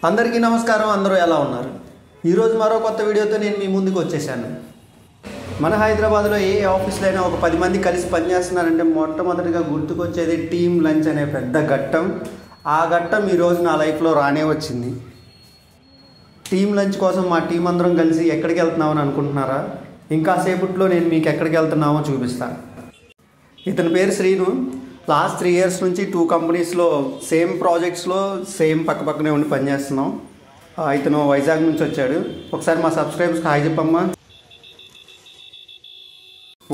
అందరికీ నమస్కారం. అందరూ ఎలా ఉన్నారు? ఈరోజు మరో కొత్త వీడియోతో నేను మీ ముందుకు వచ్చేసాను. మన హైదరాబాద్లో ఏ ఆఫీస్లో అయినా ఒక 10 మంది కలిసి పనిచేస్తున్నారంటే మొట్టమొదటిగా గుర్తుకొచ్చేది టీమ్ లంచ్ అనే పెద్ద ఘట్టం. ఆ ఘట్టం ఈరోజు నా లైఫ్లో రానే వచ్చింది. టీమ్ లంచ్ కోసం మా టీం అందరం కలిసి ఎక్కడికి వెళ్తున్నామని అనుకుంటున్నారా? ఇంకా సేపట్లో నేను మీకు ఎక్కడికి వెళ్తున్నామో చూపిస్తాను. ఇతని పేరు శ్రీను. లాస్ట్ 3 years నుంచి 2 కంపెనీస్లో సేమ్ ప్రాజెక్ట్స్లో సేమ్ పక్కపక్కనే ఉండి పనిచేస్తున్నాం. ఇతను వైజాగ్ నుంచి వచ్చాడు. ఒకసారి మా సబ్స్క్రైబర్స్కి హాయ్ చెప్పమ్మా.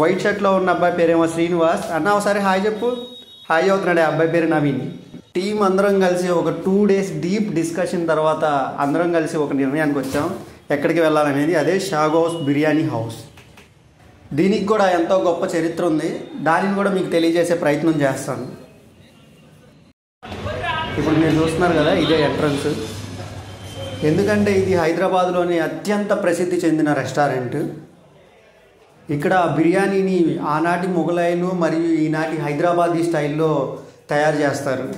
వైట్ షర్ట్లో ఉన్న అబ్బాయి పేరేమో శ్రీనివాస్. అన్న ఒకసారి హాయ్ చెప్పు. హాయ్ అవుతున్నాడు. ఆ అబ్బాయి పేరు నవీన్. టీం అందరం కలిసి ఒక 2 days డీప్ డిస్కషన్ తర్వాత అందరం కలిసి ఒక నిర్ణయానికి వచ్చాం ఎక్కడికి వెళ్ళాలనేది. అదే షాగోస్ బిర్యానీ హౌస్. దీనికి కూడా ఎంతో గొప్ప చరిత్ర ఉంది. దానిని కూడా మీకు తెలియజేసే ప్రయత్నం చేస్తాను. ఇప్పుడు మీరు చూస్తున్నారు కదా, ఇదే ఎంట్రన్స్. ఎందుకంటే ఇది హైదరాబాద్లోని అత్యంత ప్రసిద్ధి చెందిన రెస్టారెంట్. ఇక్కడ బిర్యానీని ఆనాటి మొఘలాయిలు మరియు ఈనాటి హైదరాబాదీ స్టైల్లో తయారు చేస్తారు.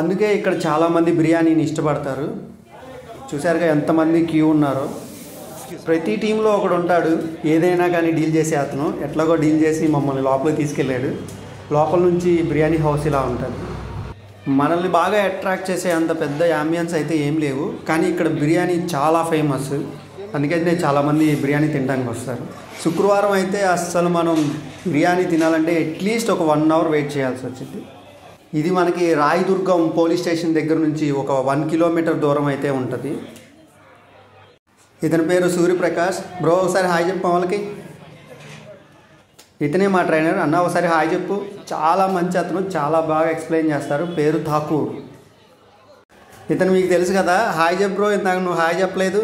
అందుకే ఇక్కడ చాలామంది బిర్యానీని ఇష్టపడతారు. చూసారుగా ఎంతమంది క్యూ ఉన్నారో. ప్రతి టీంలో ఒకడు ఉంటాడు ఏదైనా కానీ డీల్ చేసే అతను. ఎట్లాగో డీల్ చేసి మమ్మల్ని లోపలికి తీసుకెళ్ళాడు. లోపల నుంచి బిర్యానీ హౌస్ ఇలా ఉంటుంది. మనల్ని బాగా అట్రాక్ట్ చేసే అంత పెద్ద యాంబియన్స్ అయితే ఏం లేవు, కానీ ఇక్కడ బిర్యానీ చాలా ఫేమస్. అందుకని చాలామంది బిర్యానీ తినడానికి వస్తారు. శుక్రవారం అయితే అస్సలు మనం బిర్యానీ తినాలంటే అట్లీస్ట్ ఒక 1 hour వెయిట్ చేయాల్సి వచ్చింది. ఇది మనకి రాయదుర్గం పోలీస్ స్టేషన్ దగ్గర నుంచి ఒక 1 kilometer దూరం అయితే ఉంటుంది. ఇతని పేరు సూర్యప్రకాష్. బ్రో ఒకసారి హాయ్ చెప్పు వాళ్ళకి. ఇతనే మా ట్రైనర్. అన్న ఒకసారి హాయ్ చెప్పు. చాలా మంచి అతను, చాలా బాగా ఎక్స్ప్లెయిన్ చేస్తారు. పేరు ఠాకూర్. ఇతను మీకు తెలుసు కదా. హాయ్ చెప్పు బ్రో, ఇందాక నువ్వు హాయ్ చెప్పలేదు.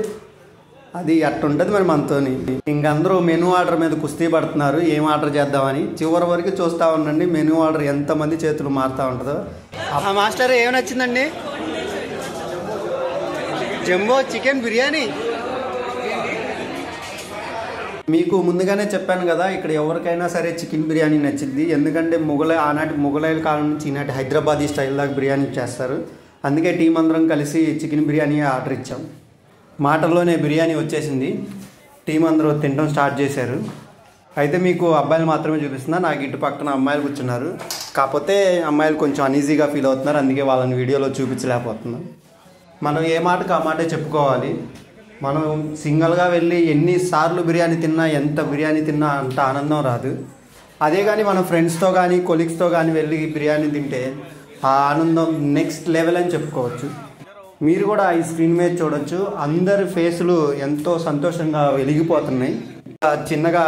అది అట్టుంటుంది మరి మనతోని. ఇంకందరూ మెనూ ఆర్డర్ మీద కుస్తీ పడుతున్నారు ఏం ఆర్డర్ చేద్దామని. చివరి వరకు చూస్తూ ఉండండి మెనూ ఆర్డర్ ఎంతమంది చేతులు మారుతూ ఉంటుందో. ఆ మాస్టర్ ఏమి నచ్చిందండి? Jumbo chicken biryani. మీకు ముందుగానే చెప్పాను కదా, ఇక్కడ ఎవరికైనా సరే చికెన్ బిర్యానీ నచ్చింది. ఎందుకంటే ఆనాటి మొఘలాయిల కాలం నుంచి ఈనాటి హైదరాబాదీ స్టైల్ దాకా బిర్యానీ చేస్తారు. అందుకే టీం అందరం కలిసి చికెన్ బిర్యానీ ఆర్డర్ ఇచ్చాం. మాటల్లోనే బిర్యానీ వచ్చేసింది. టీం అందరూ తినడం స్టార్ట్ చేశారు. అయితే మీకు అబ్బాయిలు మాత్రమే చూపిస్తున్నా. నాకు ఇటు పక్కన అమ్మాయిలు కూర్చున్నారు. కాకపోతే అమ్మాయిలు కొంచెం అన్ఈజీగా ఫీల్ అవుతున్నారు. అందుకే వాళ్ళని వీడియోలో చూపించలేకపోతున్నాం. మనం ఏ మాటకు ఆ మాటే చెప్పుకోవాలి. మనం సింగిల్గా వెళ్ళి ఎన్నిసార్లు బిర్యానీ తిన్నా, ఎంత బిర్యానీ తిన్నా అంత ఆనందం రాదు. అదే కానీ మనం ఫ్రెండ్స్తో కానీ కొలీగ్స్తో కానీ వెళ్ళి బిర్యానీ తింటే ఆ ఆనందం నెక్స్ట్ లెవెల్ అని చెప్పుకోవచ్చు. మీరు కూడా ఈ స్క్రీన్ మీద చూడొచ్చు. అందరి ఫేసులు ఎంతో సంతోషంగా వెలిగిపోతున్నాయి. చిన్నగా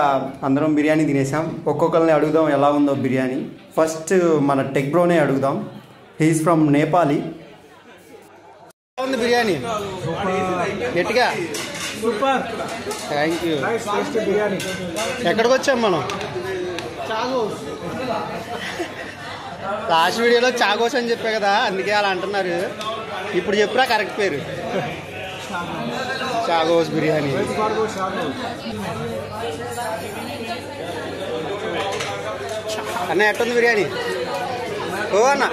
అందరం బిర్యానీ తినేసాం. ఒక్కొక్కరిని అడుగుదాం ఎలా ఉందో బిర్యానీ. ఫస్ట్ మన టెక్ బ్రోనే అడుగుదాం. He's from Nepali. ఉంది బిర్యానీ గట్టిగా సూపర్. Thank you. ఎక్కడికి వచ్చాం మనం? లాస్ట్ వీడియోలో చాగోస్ అని చెప్పా కదా, అందుకే అలా అంటున్నారు. ఇప్పుడు చెప్పురా కరెక్ట్ పేరు. చాగోస్ బిర్యానీ. అన్న ఎట్టుంది బిర్యానీ? ఓ అన్న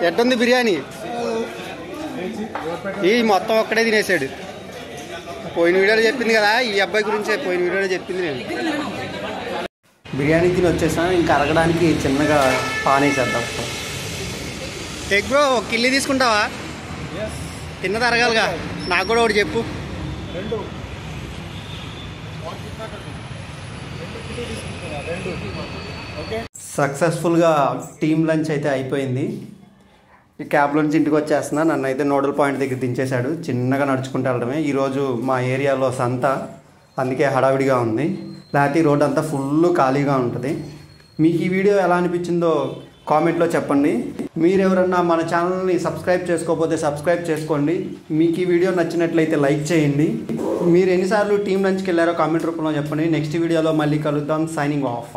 ఎట్టుంది బిర్యానీ? ఈ మొత్తం ఒక్కడే తినేసాడు. పోయిన వీడియోలో చెప్పింది కదా, ఈ అబ్బాయి గురించే పోయిన వీడియోలో చెప్పింది నేను. బిర్యానీ తిని వచ్చేసాను. ఇంకా అరగడానికి చిన్నగా పానేసేద్దాం. ఎగ్ బ్రో ఒక కిల్లి తీసుకుంటావా? తిన్నది అరగాలిగా. నాకు కూడా ఒకటి చెప్పు. సక్సెస్ఫుల్గా టీమ్ లంచ్ అయితే అయిపోయింది. ఈ క్యాబ్లో నుంచి ఇంటికి వచ్చేస్తున్నా. నన్ను అయితే నోడల్ పాయింట్ దగ్గర దించేశాడు. చిన్నగా నడుచుకుంటూ వెళ్ళడమే. ఈరోజు మా ఏరియాలో సంత, అందుకే హడావిడిగా ఉంది. లేకపోతే ఈ రోడ్ అంతా ఫుల్ ఖాళీగా ఉంటుంది. మీకు ఈ వీడియో ఎలా అనిపించిందో కామెంట్లో చెప్పండి. మీరెవరన్నా మన ఛానల్ని సబ్స్క్రైబ్ చేసుకోకపోతే సబ్స్క్రైబ్ చేసుకోండి. మీకు ఈ వీడియో నచ్చినట్లయితే లైక్ చేయండి. మీరు ఎన్నిసార్లు టీమ్ లంచ్కి వెళ్ళారో కామెంట్ రూపంలో చెప్పండి. నెక్స్ట్ వీడియోలో మళ్ళీ కలుద్దాం. Signing off.